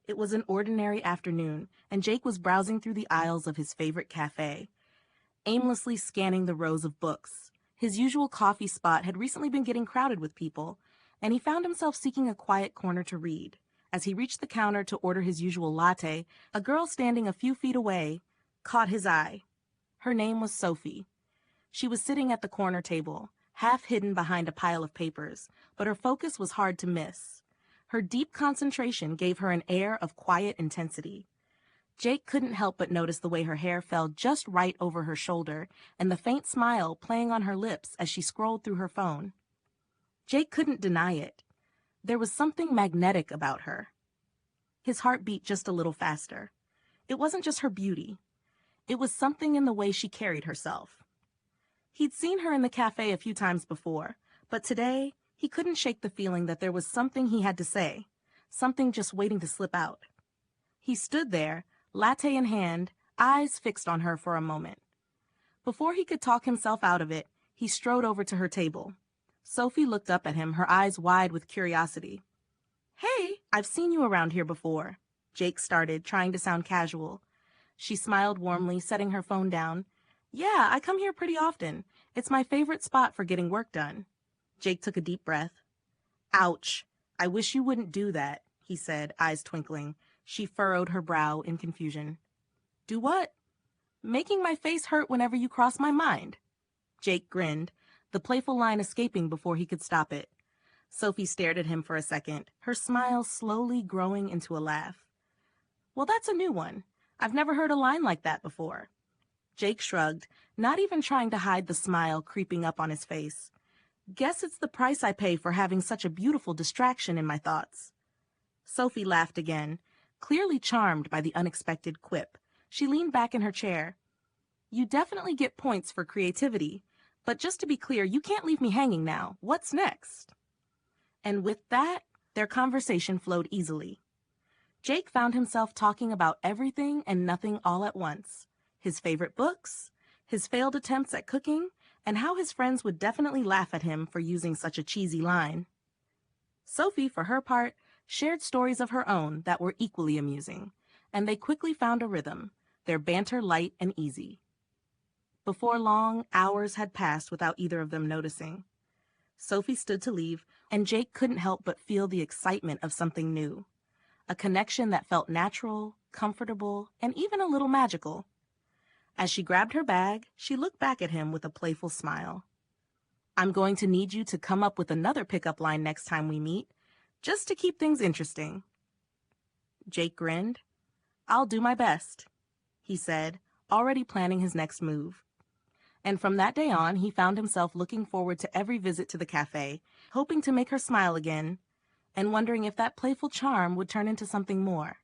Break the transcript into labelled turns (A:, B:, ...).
A: It was an ordinary afternoon, and Jake was browsing through the aisles of his favorite cafe, aimlessly scanning the rows of books. His usual coffee spot had recently been getting crowded with people, and he found himself seeking a quiet corner to read. As he reached the counter to order his usual latte, a girl standing a few feet away caught his eye. Her name was Sophie. She was sitting at the corner table, half hidden behind a pile of papers, but her focus was hard to miss. Her deep concentration gave her an air of quiet intensity. Jake couldn't help but notice the way her hair fell just right over her shoulder and the faint smile playing on her lips as she scrolled through her phone. Jake couldn't deny it. There was something magnetic about her. His heart beat just a little faster. It wasn't just her beauty. It was something in the way she carried herself. He'd seen her in the cafe a few times before, but today he couldn't shake the feeling that there was something he had to say, something just waiting to slip out. He stood there, latte in hand, eyes fixed on her for a moment. Before he could talk himself out of it, he strode over to her table. Sophie looked up at him, her eyes wide with curiosity. "Hey, I've seen you around here before," Jake started, trying to sound casual. She smiled warmly, setting her phone down. "Yeah, I come here pretty often. It's my favorite spot for getting work done." Jake took a deep breath. "Ouch. I wish you wouldn't do that," he said, eyes twinkling. She furrowed her brow in confusion. "Do what?" "Making my face hurt whenever you cross my mind." Jake grinned, the playful line escaping before he could stop it. Sophie stared at him for a second, her smile slowly growing into a laugh. "Well, that's a new one. I've never heard a line like that before." Jake shrugged, not even trying to hide the smile creeping up on his face. "Guess it's the price I pay for having such a beautiful distraction in my thoughts." Sophie laughed again, clearly charmed by the unexpected quip. She leaned back in her chair. "You definitely get points for creativity, but just to be clear, you can't leave me hanging now. What's next?" And with that, their conversation flowed easily. Jake found himself talking about everything and nothing all at once. His favorite books, his failed attempts at cooking, and how his friends would definitely laugh at him for using such a cheesy line. Sophie, for her part, shared stories of her own that were equally amusing, and they quickly found a rhythm, their banter light and easy. Before long, hours had passed without either of them noticing. Sophie stood to leave, and Jake couldn't help but feel the excitement of something new, a connection that felt natural, comfortable, and even a little magical. As she grabbed her bag, she looked back at him with a playful smile. "I'm going to need you to come up with another pickup line next time we meet, just to keep things interesting." Jake grinned. "I'll do my best," he said, already planning his next move. And from that day on, he found himself looking forward to every visit to the cafe, hoping to make her smile again, and wondering if that playful charm would turn into something more.